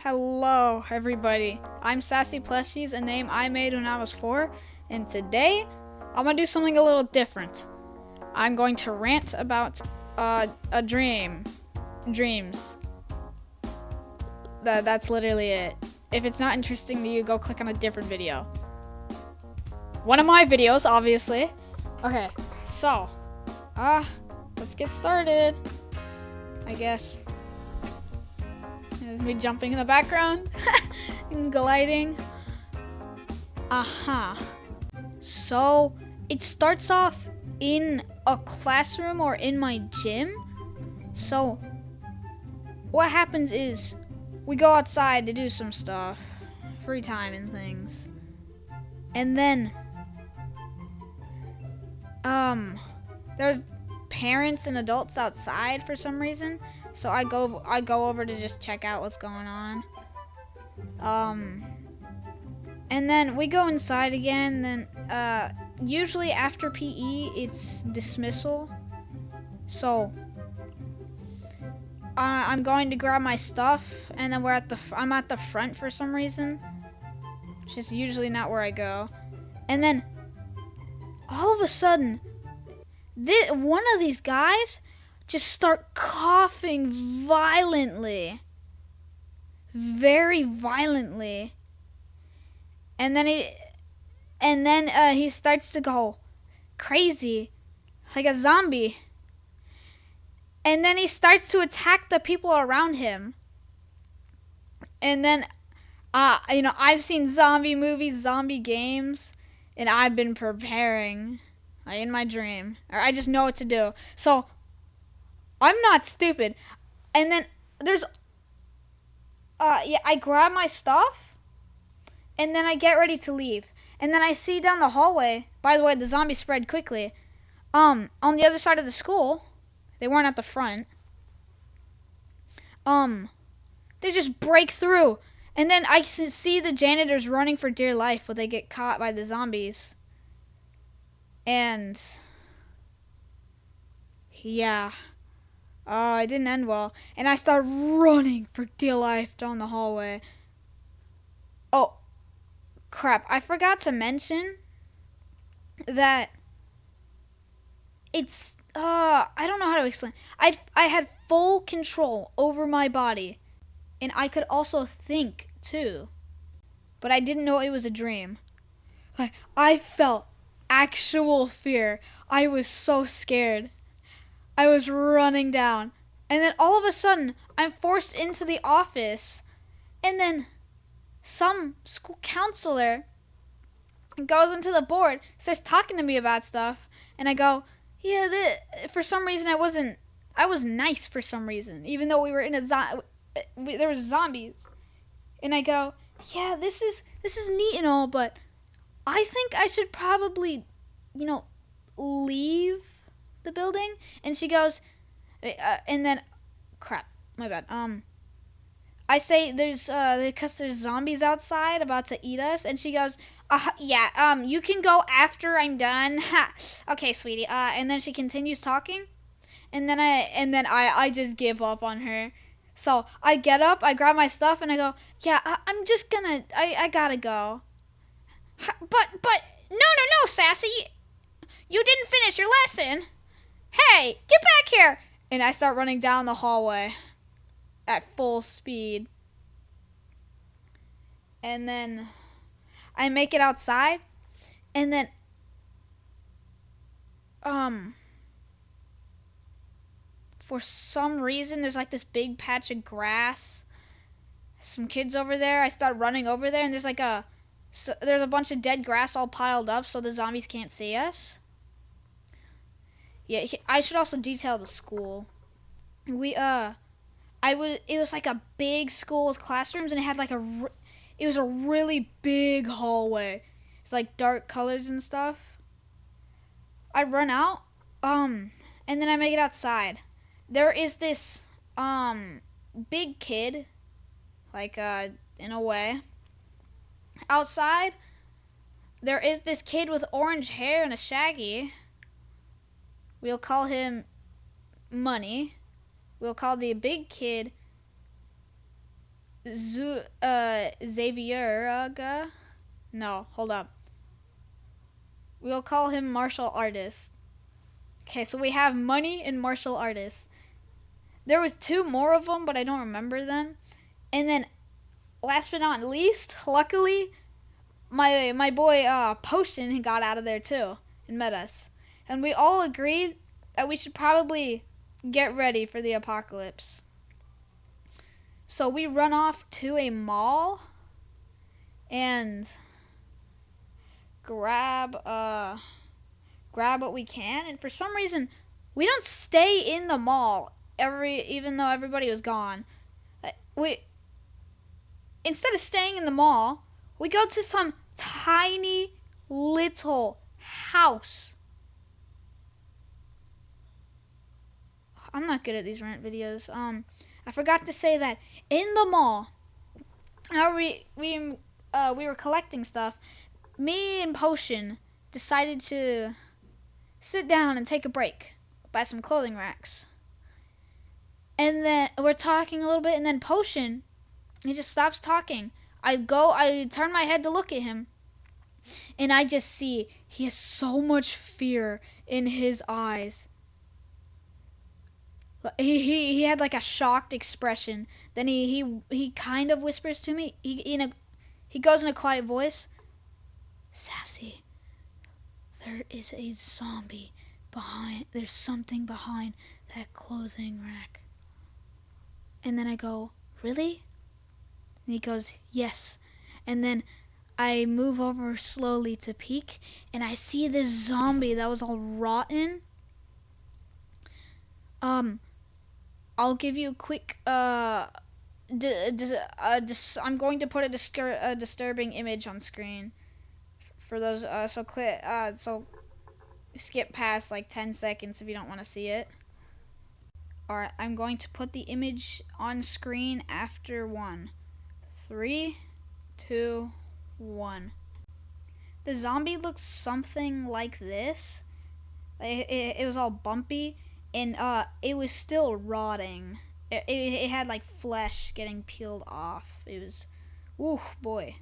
Hello, everybody. I'm Sassy Plushies, a name I made when I was 4, and today I'm gonna do something a little different. I'm going to rant about a dreams. That's literally it. If it's not interesting to you, go click on a different video. One of my videos, obviously. Okay, so let's get started, I guess. There's me jumping in the background and gliding. So it starts off in a classroom or in my gym. So what happens is we go outside to do some stuff, free time and things. And then there's parents and adults outside for some reason. So I go over to just check out what's going on. And then we go inside again. Then usually after PE, it's dismissal. So I'm going to grab my stuff, and then I'm at the front for some reason, which is usually not where I go. And then all of a sudden, one of these guys just start coughing violently. Very violently. And then he starts to go crazy, like a zombie. And then he starts to attack the people around him. And then, I've seen zombie movies, zombie games, and I've been preparing, like in my dream. Or I just know what to do. So I'm not stupid. And then I grab my stuff, and then I get ready to leave. And then I see down the hallway, by the way, the zombies spread quickly. On the other side of the school, they weren't at the front. They just break through. And then I see the janitors running for dear life, but they get caught by the zombies. And yeah. It didn't end well. And I start running for dear life down the hallway. Oh, crap. I forgot to mention that it's, I don't know how to explain. I had full control over my body. And I could also think, too. But I didn't know it was a dream. Like, I felt actual fear. I was so scared. I was running down. And then all of a sudden, I'm forced into the office. And then some school counselor goes into the board, starts talking to me about stuff. And I go, yeah, for some reason I was nice for some reason. Even though we were in there was zombies. And I go, yeah, this is neat and all, but I think I should probably, leave the building. And she goes, and then, crap, my bad. I say because there's zombies outside about to eat us, and she goes, yeah, you can go after I'm done. Okay, sweetie. And then she continues talking, and then I just give up on her. So I get up, I grab my stuff, and I go, yeah, I'm just gonna, I gotta go. But no, Sassy, you didn't finish your lesson. Hey, get back here! And I start running down the hallway at full speed. And then I make it outside. And then, for some reason, there's like this big patch of grass. Some kids over there. I start running over there, and there's there's a bunch of dead grass all piled up so the zombies can't see us. Yeah, I should also detail the school. It was like a big school with classrooms, and it had it was a really big hallway. It's like dark colors and stuff. I run out, and then I make it outside. There is this, big kid, in a way. Outside, there is this kid with orange hair and a shaggy. We'll call him Money. We'll call the big kid Xavier. No, hold up. We'll call him martial artist. Okay, so we have money and martial artist. There was 2 more of them, but I don't remember them. And then, last but not least, luckily, my boy Potion got out of there too and met us. And we all agreed that we should probably get ready for the apocalypse. So we run off to a mall and grab what we can. And for some reason, we don't stay in the mall even though everybody was gone. Instead of staying in the mall, we go to some tiny little house. I'm not good at these rant videos. I forgot to say that in the mall, we were collecting stuff. Me and Potion decided to sit down and take a break, buy some clothing racks. And then we're talking a little bit, and then Potion, he just stops talking. I turn my head to look at him, and I just see he has so much fear in his eyes. He had like a shocked expression. Then he kind of whispers to me. He goes in a quiet voice. Sassy, there is a zombie behind. There's something behind that clothing rack. And then I go, really? And he goes, yes. And then I move over slowly to peek, and I see this zombie that was all rotten. I'll give you a quick. I'm going to put a disturbing image on screen for those. So skip past like 10 seconds if you don't want to see it. All right, I'm going to put the image on screen after 1, 3, 2, 1. The zombie looks something like this. It was all bumpy. And it was still rotting. It had like flesh getting peeled off. It was, ooh boy.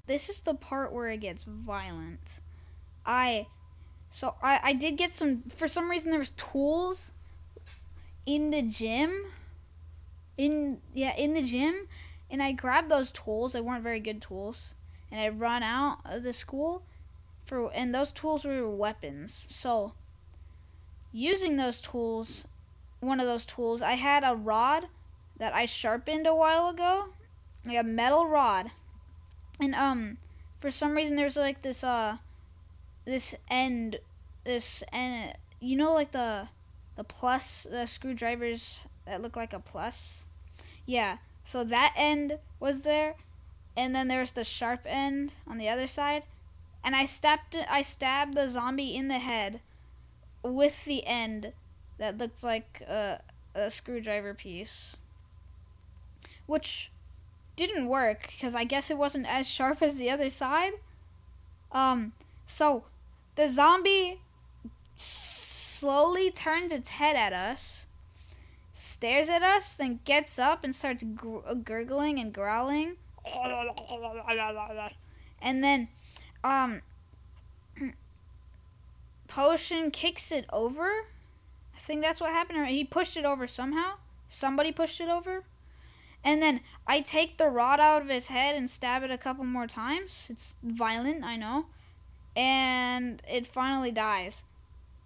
This is the part where it gets violent. I did get some, for some reason there was tools in the gym. In the gym. And I grabbed those tools. They weren't very good tools. And I run out of the school and those tools were weapons. So using those tools, one of those tools, I had a rod that I sharpened a while ago, like a metal rod, and for some reason there's like this end, you know, like the plus, the screwdrivers that look like a plus, yeah. So that end was there, and then there's the sharp end on the other side, and I stabbed the zombie in the head with the end that looked like a screwdriver piece, which didn't work because I guess it wasn't as sharp as the other side. So the zombie slowly turns its head at us, stares at us, then gets up and starts gurgling and growling. And then Potion kicks it over. I think that's what happened. Or he pushed it over somehow. Somebody pushed it over. And then I take the rod out of his head and stab it a couple more times. It's violent, I know. And it finally dies.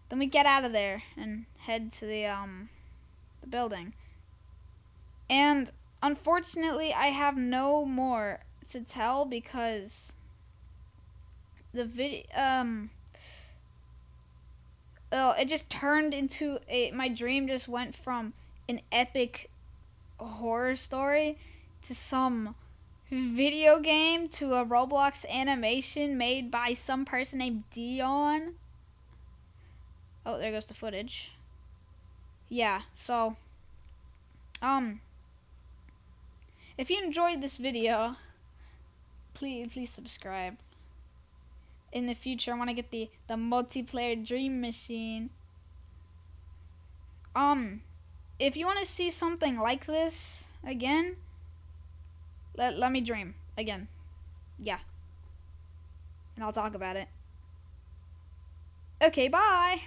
Then we get out of there and head to the building. And unfortunately, I have no more to tell because the video it just turned into my dream just went from an epic horror story to some video game to a Roblox animation made by some person named Dion. Oh, there goes the footage. Yeah, so if you enjoyed this video, please subscribe. In the future, I want to get the multiplayer dream machine. If you want to see something like this again, Let me dream again. Yeah. And I'll talk about it. Okay, bye.